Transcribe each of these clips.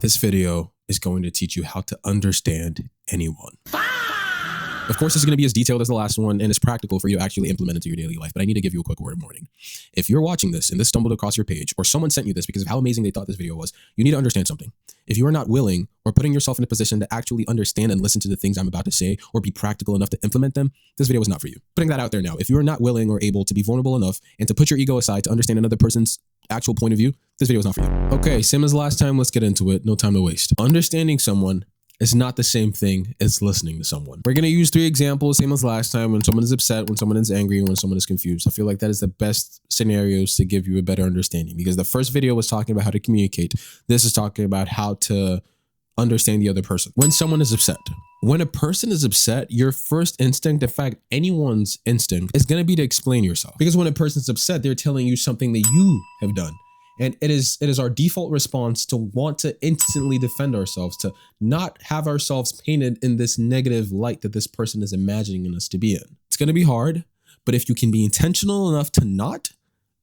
This video is going to teach you how to understand anyone. Of course, this is going to be as detailed as the last one and as practical for you to actually implement into your daily life, but I need to give you a quick word of warning. If you're watching this and this stumbled across your page, or someone sent you this because of how amazing they thought this video was, you need to understand something. If you are not willing or putting yourself in a position to actually understand and listen to the things I'm about to say or be practical enough to implement them, this video is not for you. Putting that out there now. If you are not willing or able to be vulnerable enough and to put your ego aside to understand another person's actual point of view, this video is not for you. Okay, same as last time, let's get into it. No time to waste. Understanding someone is not the same thing as listening to someone. We're going to use 3 examples, same as last time, when someone is upset, when someone is angry, and when someone is confused. I feel like that is the best scenarios to give you a better understanding, because the first video was talking about how to communicate. This is talking about how to understand the other person. When someone is upset, when a person is upset, your first instinct, in fact, anyone's instinct, is going to be to explain yourself. Because when a person's upset, they're telling you something that you have done. And it is our default response to want to instantly defend ourselves, to not have ourselves painted in this negative light that this person is imagining us to be in. It's going to be hard, but if you can be intentional enough to not,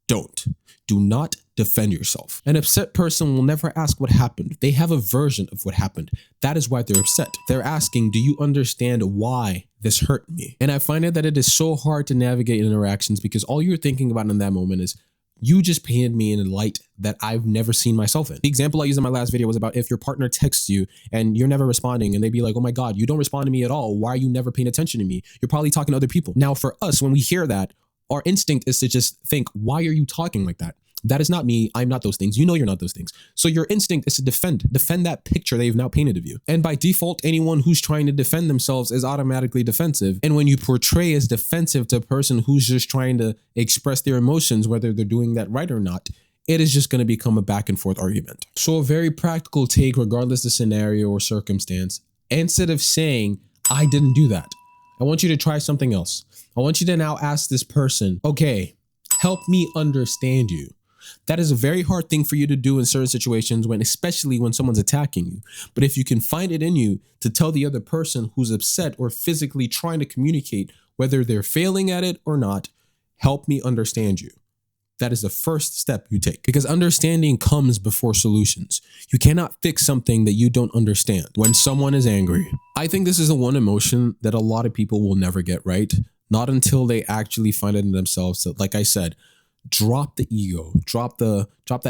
don't. Do not defend yourself. An upset person will never ask what happened. They have a version of what happened. That is why they're upset. They're asking, do you understand why this hurt me? And I find it that it is so hard to navigate interactions because all you're thinking about in that moment is, you just painted me in a light that I've never seen myself in. The example I used in my last video was about if your partner texts you and you're never responding and they'd be like, oh my God, you don't respond to me at all. Why are you never paying attention to me? You're probably talking to other people. Now for us, when we hear that, our instinct is to just think, why are you talking like that? That is not me. I'm not those things. You know you're not those things. So your instinct is to defend that picture they've now painted of you. And by default, anyone who's trying to defend themselves is automatically defensive. And when you portray as defensive to a person who's just trying to express their emotions, whether they're doing that right or not, it is just going to become a back and forth argument. So a very practical take, regardless of scenario or circumstance, instead of saying, I didn't do that, I want you to try something else. I want you to now ask this person, okay, help me understand you. That is a very hard thing for you to do in certain situations, especially when someone's attacking you. But if you can find it in you to tell the other person who's upset or physically trying to communicate, whether they're failing at it or not, help me understand you. That is the first step you take, because understanding comes before solutions. You cannot fix something that you don't understand. When someone is angry, I think this is the one emotion that a lot of people will never get right, not until they actually find it in themselves. So, like I said, drop the ego, drop the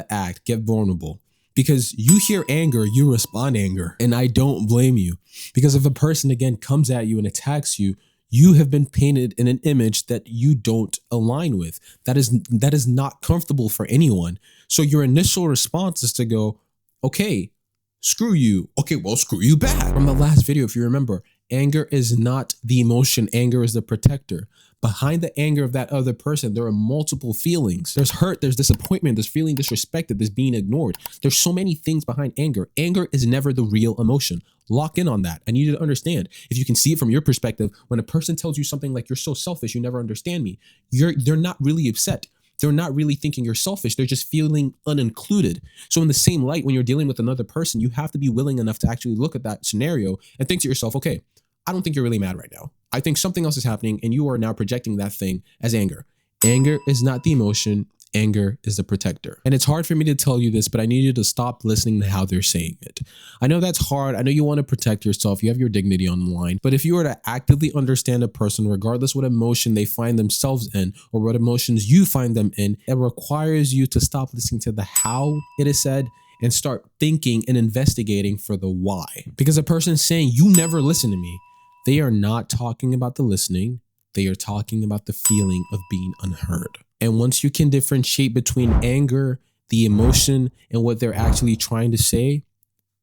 act, get vulnerable. Because you hear anger, you respond anger. And I don't blame you. Because if a person again comes at you and attacks you, you have been painted in an image that you don't align with. That is not comfortable for anyone. So your initial response is to go, okay, screw you. Okay, well, screw you back. From the last video, if you remember, anger is not the emotion. Anger is the protector. Behind the anger of that other person, there are multiple feelings. There's hurt, there's disappointment, there's feeling disrespected, there's being ignored. There's so many things behind anger. Anger is never the real emotion. Lock in on that. I need you to understand. If you can see it from your perspective, when a person tells you something like, you're so selfish, you never understand me, they're not really upset. They're not really thinking you're selfish. They're just feeling unincluded. So in the same light, when you're dealing with another person, you have to be willing enough to actually look at that scenario and think to yourself, okay, I don't think you're really mad right now. I think something else is happening and you are now projecting that thing as anger. Anger is not the emotion. Anger is the protector. And it's hard for me to tell you this, but I need you to stop listening to how they're saying it. I know that's hard. I know you want to protect yourself. You have your dignity on the line. But if you were to actively understand a person, regardless what emotion they find themselves in or what emotions you find them in, it requires you to stop listening to the how it is said and start thinking and investigating for the why. Because a person saying, you never listen to me, they are not talking about the listening. They are talking about the feeling of being unheard. And once you can differentiate between anger, the emotion, and what they're actually trying to say,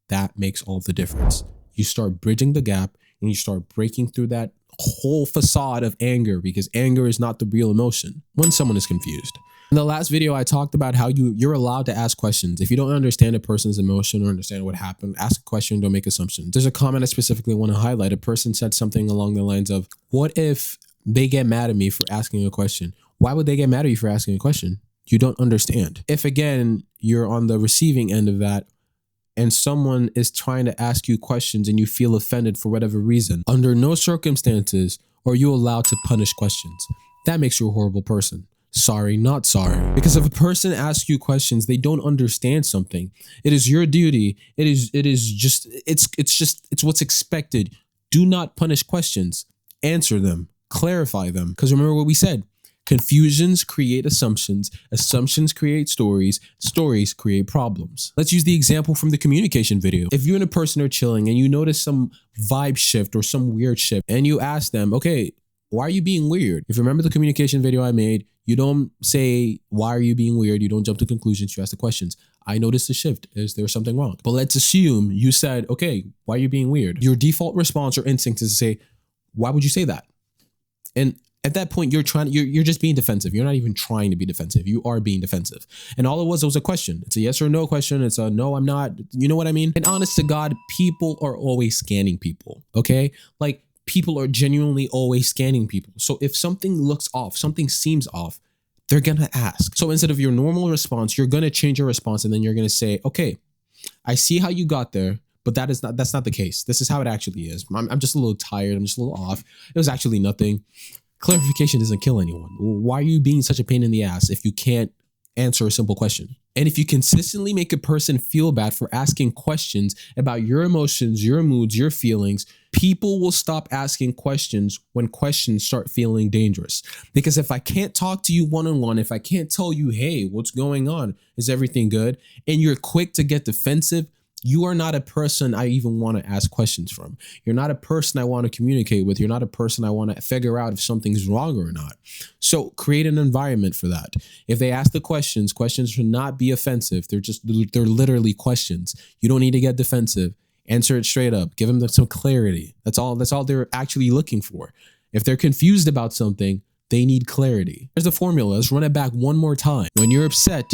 that makes all the difference. You start bridging the gap and you start breaking through that whole facade of anger, because anger is not the real emotion when someone is confused. In the last video, I talked about how you're allowed to ask questions. If you don't understand a person's emotion or understand what happened, ask a question, don't make assumptions. There's a comment I specifically want to highlight. A person said something along the lines of, what if they get mad at me for asking a question? Why would they get mad at you for asking a question? You don't understand. If again, you're on the receiving end of that and someone is trying to ask you questions and you feel offended for whatever reason, under no circumstances are you allowed to punish questions. That makes you a horrible person. sorry, not sorry. Because if a person asks you questions, they don't understand something. It is your duty. It's what's expected. Do not punish questions. Answer them. Clarify them. Because remember what we said. Confusions create assumptions. Assumptions create stories. Stories create problems. Let's use the example from the communication video. If you and a person are chilling and you notice some vibe shift or some weird shift and you ask them, okay, why are you being weird? If you remember the communication video I made, you don't say, why are you being weird? You don't jump to conclusions. You ask the questions. I noticed a shift. Is there something wrong? But let's assume you said, okay, why are you being weird? Your default response or instinct is to say, why would you say that? And at that point, you're just being defensive. You're not even trying to be defensive. You are being defensive. And all it was a question. It's a yes or no question. It's a no, I'm not. You know what I mean? And honest to God, people are always scanning people. Okay? Like, people are genuinely always scanning people. So if something looks off, something seems off, they're going to ask. So instead of your normal response, you're going to change your response and then you're going to say, okay, I see how you got there, but that's not the case. This is how it actually is. I'm just a little tired. I'm just a little off. It was actually nothing. Clarification doesn't kill anyone. Why are you being such a pain in the ass if you can't answer a simple question? And if you consistently make a person feel bad for asking questions about your emotions, your moods, your feelings, people will stop asking questions when questions start feeling dangerous. Because if I can't talk to you one-on-one, if I can't tell you, hey, what's going on? Is everything good? And you're quick to get defensive, you are not a person I even want to ask questions from. You're not a person I want to communicate with. You're not a person I want to figure out if something's wrong or not. So create an environment for that. If they ask the questions should not be offensive. They're literally questions. You don't need to get defensive. Answer it straight up. Give them some clarity. That's all they're actually looking for. If they're confused about something, they need clarity. Here's the formula. Let's run it back one more time. When you're upset,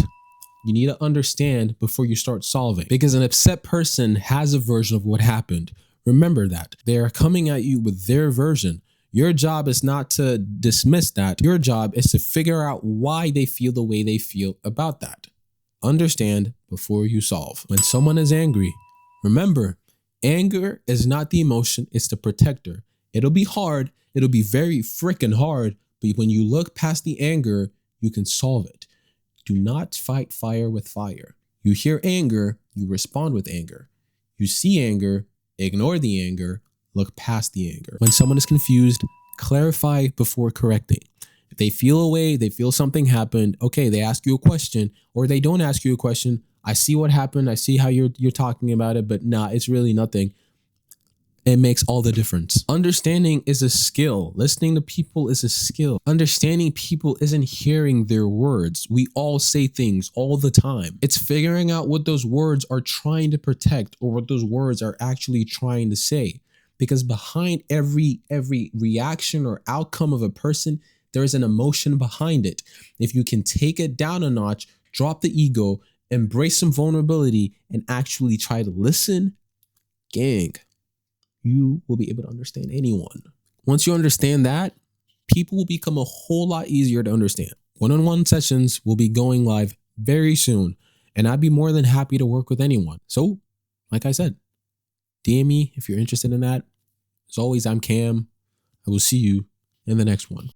you need to understand before you start solving, because an upset person has a version of what happened. Remember that. They are coming at you with their version. Your job is not to dismiss that. Your job is to figure out why they feel the way they feel about that. Understand before you solve. When someone is angry, remember, anger is not the emotion, it's the protector. It'll be hard. It'll be very freaking hard. But when you look past the anger, you can solve it. Do not fight fire with fire. You hear anger, you respond with anger. You see anger, ignore the anger, look past the anger. When someone is confused, clarify before correcting. If they feel a way, they feel something happened, okay, they ask you a question, or they don't ask you a question. I see what happened. I see how you're talking about it, but nah, it's really nothing. It makes all the difference. Understanding is a skill. Listening to people is a skill. Understanding people isn't hearing their words. We all say things all the time. It's figuring out what those words are trying to protect or what those words are actually trying to say. Because behind every reaction or outcome of a person, there is an emotion behind it. If you can take it down a notch, drop the ego, embrace some vulnerability, and actually try to listen, gang, you will be able to understand anyone. Once you understand that, people will become a whole lot easier to understand. One-on-one sessions will be going live very soon, and I'd be more than happy to work with anyone. So, like I said, DM me if you're interested in that. As always, I'm Cam. I will see you in the next one.